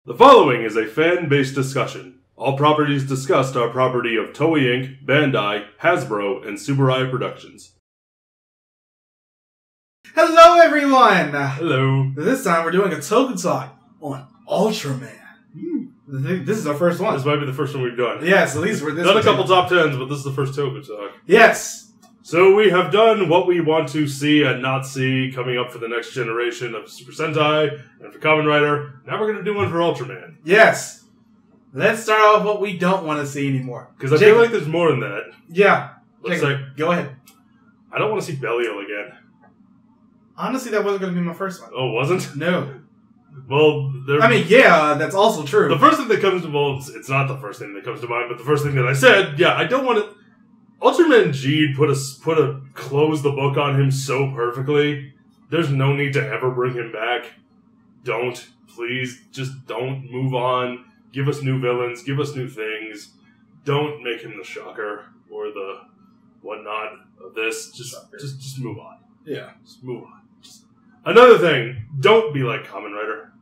The following is a fan-based discussion. All properties discussed are property of Toei Inc., Bandai, Hasbro, and Subaraya Productions. Hello, everyone! Hello. This time we're doing a Tokutalk on Ultraman. This is our first one. This might be the first one we've done. Yes, at least we're this done a couple top 10s, but this is the first Tokutalk. Yes! So we have done what we want to see and not see coming up for the next generation of Super Sentai and for Kamen Rider. Now we're going to do one for Ultraman. Yes! Let's start off with what we don't want to see anymore. Because I feel like there's more than that. Yeah. Let's say, go ahead. I don't want to see Belial again. Honestly, that wasn't going to be my first one. Oh, wasn't? No. Well, yeah, that's also true. The first thing that comes to mind, it's not the first thing that comes to mind, but the first thing that I said, yeah, I don't want to... Ultraman G close the book on him so perfectly. There's no need to ever bring him back. Don't. Please, just don't. Move on. Give us new villains. Give us new things. Don't make him the shocker or the whatnot of this. Just move on. Yeah. Just move on. Another thing, don't be like Kamen Rider.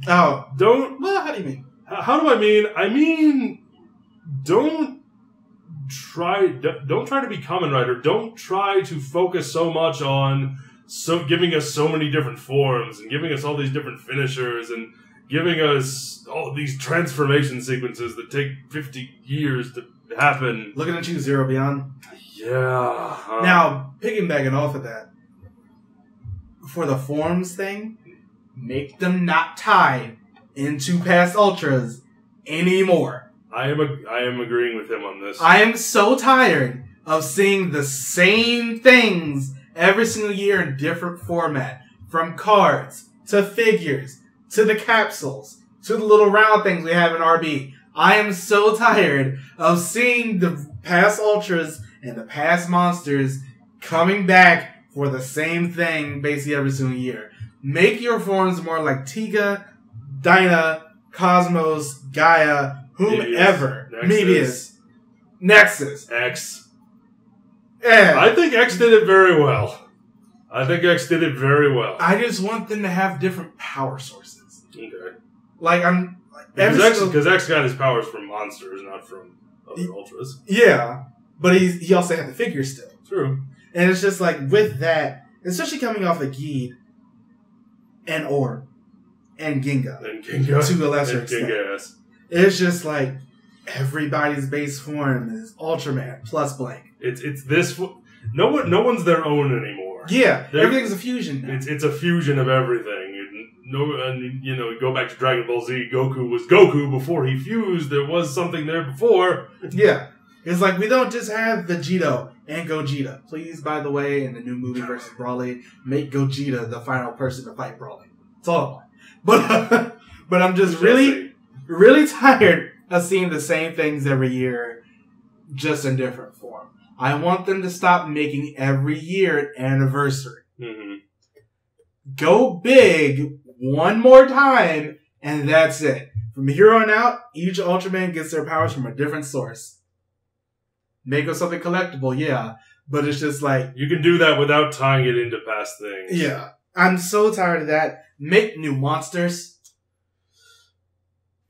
Oh. Don't... Well, how do you mean? How do I mean? I mean, don't try to be Kamen Rider. Don't try to focus so much on giving us so many different forms and giving us all these different finishers and giving us all these transformation sequences that take 50 years to happen. Looking at you, Zero Beyond. Yeah. Now, piggybacking off of that, for the forms thing, make them not tied into past Ultras anymore. I am agreeing with him on this. I am so tired of seeing the same things every single year in different format. From cards, to figures, to the capsules, to the little round things we have in RB. I am so tired of seeing the past Ultras and the past monsters coming back for the same thing basically every single year. Make your forms more like Tiga, Dinah, Cosmos, Gaia, whomever. Mebius. Nexus. X. Yeah. I think X did it very well. I just want them to have different power sources. Okay. Because X got his powers from monsters, not from other Ultras. Yeah. But he also had the figure still. True. And it's just like, with that, especially coming off of Geed and Orb and Ginga. To a lesser extent. It's just like, everybody's base form is Ultraman plus blank. It's this... No one's their own anymore. Yeah, everything's a fusion now. It's a fusion of everything. Go back to Dragon Ball Z, Goku was Goku before he fused. There was something there before. Yeah. It's like, we don't just have Vegito and Gogeta. Please, by the way, in the new movie versus Broly, make Gogeta the final person to fight Broly. That's all I want. But I'm just really tired of seeing the same things every year, just in different form. I want them to stop making every year an anniversary. Mm-hmm. Go big one more time, and that's it. From here on out, each Ultraman gets their powers from a different source. Make them something collectible, yeah. But it's just like... You can do that without tying it into past things. Yeah. I'm so tired of that. Make new monsters.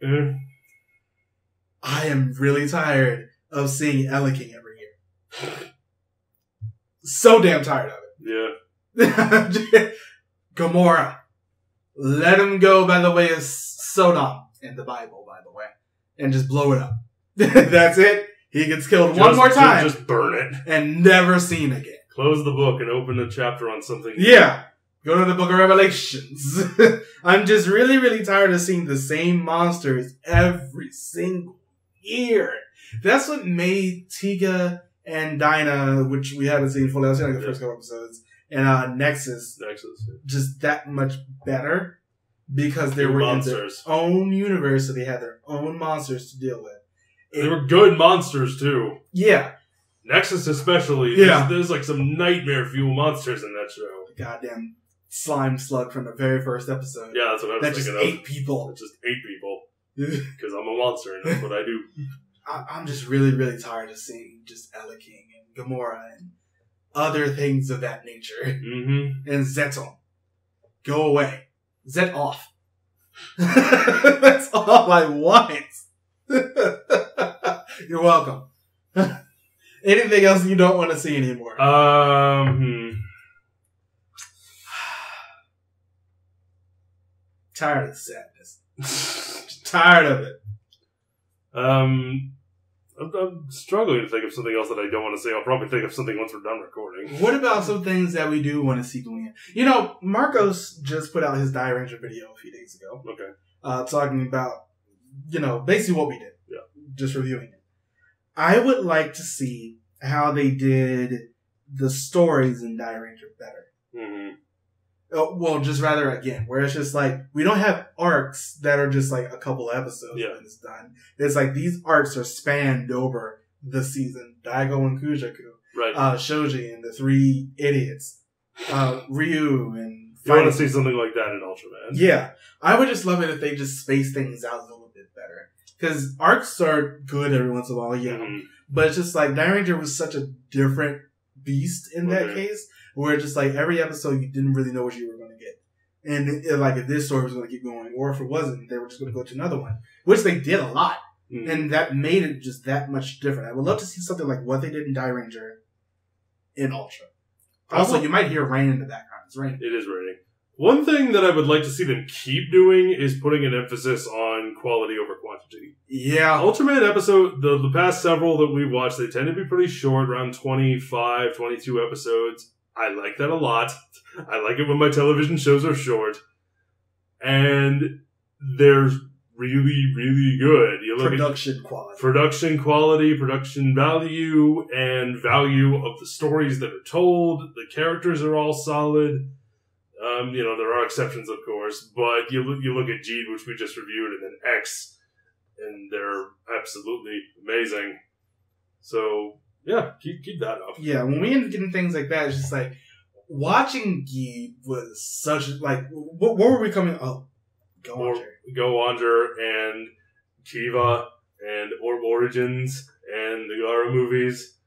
Mm. I am really tired of seeing Eleking every year. So damn tired of it. Yeah. Gamora. Let him go by the way of Sodom in the Bible, by the way. And just blow it up. That's it. He gets killed one more time. Just burn it. And never seen again. Close the book and open a chapter on something. Yeah. Go to the Book of Revelations. I'm just really tired of seeing the same monsters every single year. That's what made Tiga and Dinah, which we haven't seen fully, I've seen the first couple episodes, and Nexus, just that much better because they were in their own universe, so they had their own monsters to deal with. They were good monsters, too. Yeah. Nexus especially. Yeah. There's like some nightmare fuel monsters in that show. Goddamn slime slug from the very first episode. Yeah, that's what I was thinking of. That just ate people. That just ate people. Because I'm a monster and that's what I do. I'm just really tired of seeing just Eleking and Gamora and other things of that nature. Mm-hmm. And Zeton. Go away. Zet off. That's all I want. You're welcome. Anything else you don't want to see anymore? Tired of the sadness. Tired of it. I'm struggling to think of something else that I don't want to say. I'll probably think of something once we're done recording. What about some things that we do want to see going in? You know, Marcos just put out his Die Ranger video a few days ago. Okay. Talking about, you know, basically what we did. Yeah. Just reviewing it. I would like to see how they did the stories in Die Ranger better. Mm-hmm. Well, just rather, again, where it's just like, we don't have arcs that are just like a couple episodes when it's done. It's like these arcs are spanned over the season. Daigo and Kujaku. Right. Shoji and the three idiots. Ryu and... You want to see something like that in Ultraman. Yeah. I would just love it if they just space things out a little bit better. Because arcs are good every once in a while, Mm-hmm. But it's just like, Die Ranger was such a different beast in that case. Where just like every episode you didn't really know what you were going to get. And like if this story was going to keep going, or if it wasn't, they were just going to go to another one. Which they did a lot. Mm-hmm. And that made it just that much different. I would love to see something like what they did in Die Ranger in Ultra. Also, you might hear rain in the background. It's raining. It is raining. One thing that I would like to see them keep doing is putting an emphasis on quality over quantity. Yeah. Ultraman episode, the past several that we've watched, they tend to be pretty short, around 25, 22 episodes. I like that a lot. I like it when my television shows are short. And they're really, really good. You look production quality. Production quality, production value, and value of the stories that are told. The characters are all solid. You know, there are exceptions, of course. But you look at G, which we just reviewed, and then X, and they're absolutely amazing. So... yeah, keep that up. Yeah, when we end up getting things like that, it's just like, watching Gi was such, like, what were we coming, Go Wander, and Kiva, and Orb Origins, and the Gara movies,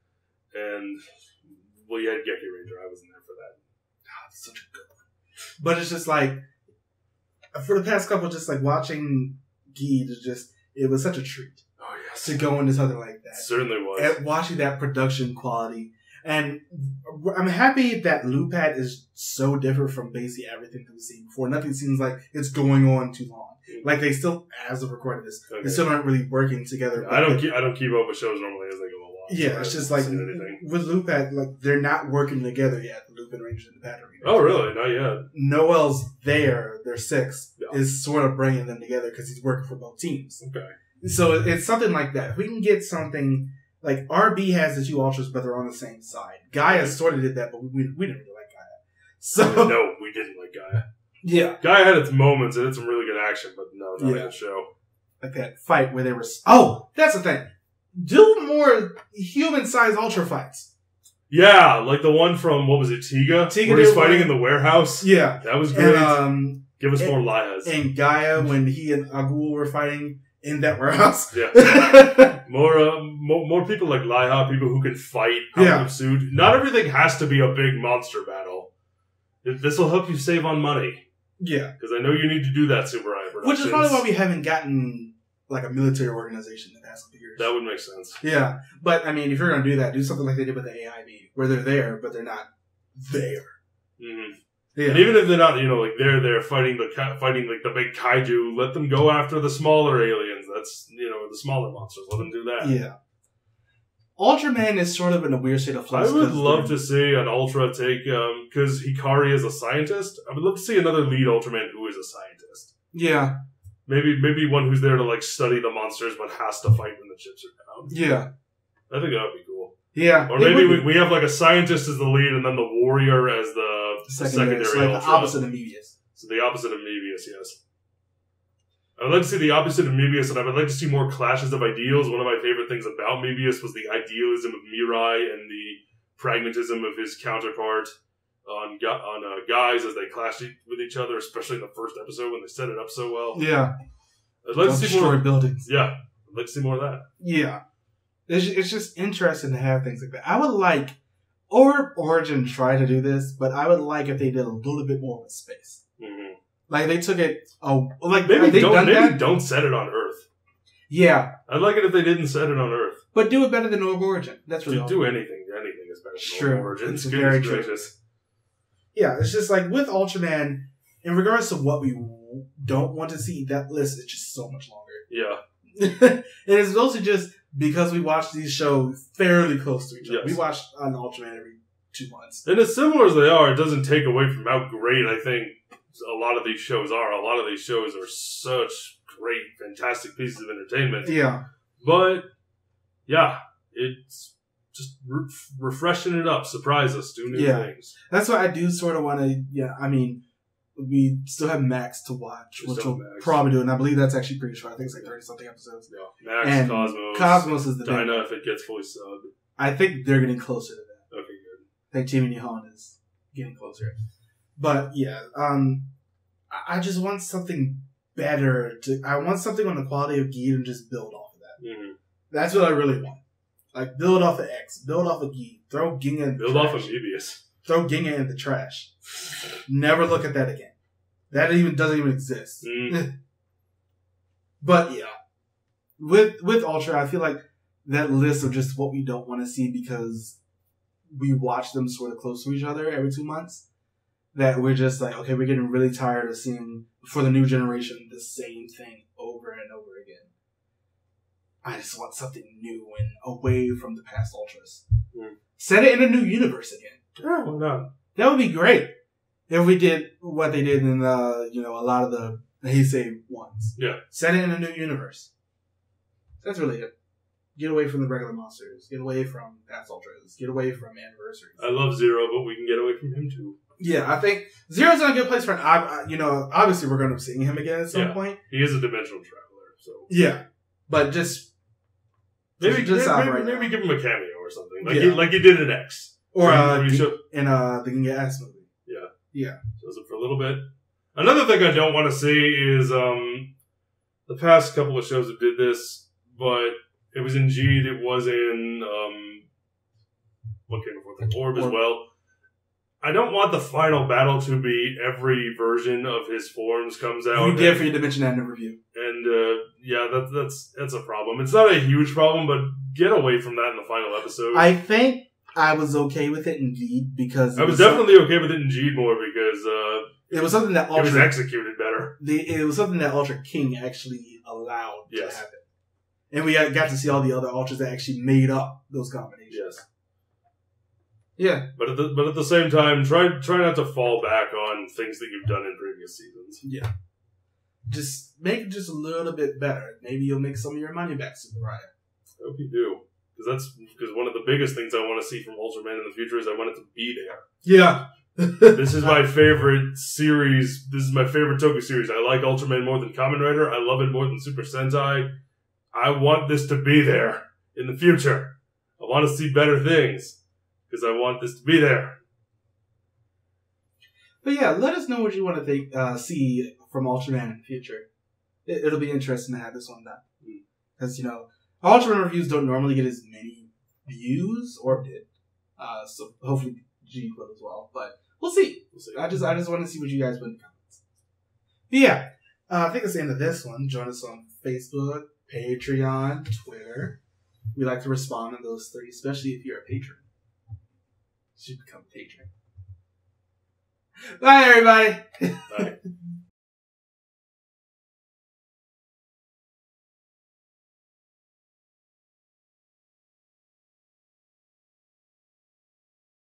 and, well, you had Geki Ranger, I wasn't there for that. Oh, it's such a good one. But it's just like, for the past couple, just like, watching Gi, it was such a treat. To go into something like that. It certainly was. And watching that production quality. And I'm happy that Lupat is so different from basically everything we've seen before. Nothing seems like it's going on too long. Mm-hmm. Like they still, as of recording this, they still aren't really working together. I don't keep up with shows normally as they go along. Yeah, so it's just like with Lupat, like they're not working together yet. The Lupin Rangers and the Pat Rangers. Oh, really? Not yet. Noel's there. Their six is sort of bringing them together because he's working for both teams. Okay. So it's something like that. If we can get something like RB has the two Ultras, but they're on the same side. Gaia sort of did that, but we didn't really like Gaia. So no, we didn't like Gaia. Yeah, Gaia had its moments and had some really good action, but no, not in the show. Like that fight where they were. Oh, that's the thing. Do more human-sized Ultra fights. Yeah, like the one from what was it, Tiga? Where he's fighting in the warehouse. Yeah, that was great. And, give us more Lias. And Gaia when he and Agul were fighting in that warehouse. Yeah. More people like Laiha, people who can fight out of suit. Not everything has to be a big monster battle. This will help you save on money. Yeah. Because I know you need to do that, Super Eye Productions. Which is probably why we haven't gotten like a military organization in the past couple years. That would make sense. Yeah. But, I mean, if you're going to do that, do something like they did with the AIB, where they're there, but they're not there. Mm-hmm. Yeah. And even if they're not, like they're fighting the big kaiju, let them go after the smaller aliens. That's the smaller monsters. Let them do that. Yeah. Ultraman is sort of in a weird state of flux. I would love to see an Ultra take because Hikari is a scientist. I would love to see another lead Ultraman who is a scientist. Yeah. Maybe one who's there to like study the monsters but has to fight when the chips are down. Yeah. I think that would be cool. Yeah. Or maybe we have like a scientist as the lead and then the warrior as the secondary so like Ultra. the opposite of Mebius. So the opposite of Mebius, yes. I would like to see the opposite of Mebius, and I would like to see more clashes of ideals. One of my favorite things about Mebius was the idealism of Mirai and the pragmatism of his counterpart on guys as they clashed with each other, especially in the first episode when they set it up so well. Yeah. I'd like to see more buildings. Yeah. I'd like to see more of that. Yeah. It's just interesting to have things like that. I would like, or Origin try to do this, but I would like if they did a little bit more with space. Mm-hmm. Like they took it. Oh, like maybe that? don't set it on Earth. Yeah, I'd like it if they didn't set it on Earth. but do it better than Orb Origin. That's really do anything. Anything is better than Orb Origin. It's very gracious. Yeah, it's just like with Ultraman. In regards to what we don't want to see, that list is just so much longer. Yeah, and it's mostly just because we watch these shows fairly close to each other. Yes. We watch an Ultraman every 2 months. And as similar as they are, it doesn't take away from how great I think a lot of these shows are. A lot of these shows are such great, fantastic pieces of entertainment. Yeah. But, yeah, it's just refreshing it up, surprise us, do new things. That's why I do sort of want to, I mean, we still have Max to watch, which we'll probably do, and I believe that's actually pretty short. I think it's like 30-something episodes. Yeah. Max, and Cosmos is the thing. Dinah, if it gets fully subbed. I think they're getting closer to that. Okay, good. I think Team Nihon is getting closer. But, yeah, I just want something better. I want something on the quality of Geed and just build off of that. Mm-hmm. That's what I really want. Like, build off of X, build off of Geed, throw Ginga in the trash. Build off of Mebius. Throw Ginga in the trash. Never look at that again. That doesn't even exist. Mm. But yeah, with Ultra, I feel like that list of just what we don't want to see because we watch them sort of close to each other every 2 months. That we're just like, okay, we're getting really tired of seeing for the new generation the same thing over and over again. I just want something new and away from the past Ultras. Mm. Set it in a new universe again. Yeah, why not? That would be great. If we did what they did in a lot of the Heisei ones. Yeah. Set it in a new universe. That's really it. Get away from the regular monsters. Get away from past Ultras. Get away from anniversaries. I love Zero, but we can get away from him too. Yeah, I think Zero's in a good place for obviously we're going to be seeing him again at some point. He is a dimensional traveler, so. Yeah. But just maybe give him a cameo or something. Like he did in X. Or in the Ginga Ass movie. Yeah. Shows up for a little bit. Another thing I don't want to see is the past couple of shows that did this, but it was in Geed, it was in what came before that? Orb as well. I don't want the final battle to be every version of his forms comes out. You did for your Dimension End review. And that's a problem. It's not a huge problem, but get away from that in the final episode. I think I was okay with it in Geed because I was definitely okay with it in Geed more because it was something that it was executed better. It was something that Ultra King actually allowed to happen, and we got to see all the other Ultras that actually made up those combinations. Yes. Yeah, but at the same time, try not to fall back on things that you've done in previous seasons. Yeah, just make it just a little bit better. Maybe you'll make some of your money back, Subaraya. I hope you do. Because one of the biggest things I want to see from Ultraman in the future is I want it to be there. Yeah. This is my favorite series. This is my favorite Toku series. I like Ultraman more than Kamen Rider. I love it more than Super Sentai. I want this to be there in the future. I want to see better things because I want this to be there. But yeah, let us know what you want to see from Ultraman in the future. It'll be interesting to have this one done. Because, Ultraman reviews don't normally get as many views, or did. So hopefully G will as well. But we'll see. I just want to see what you guys put in the comments. But yeah, I think that's the end of this one. Join us on Facebook, Patreon, Twitter. We like to respond on those three, especially if you're a patron. You should become a patron. Bye, everybody. Bye.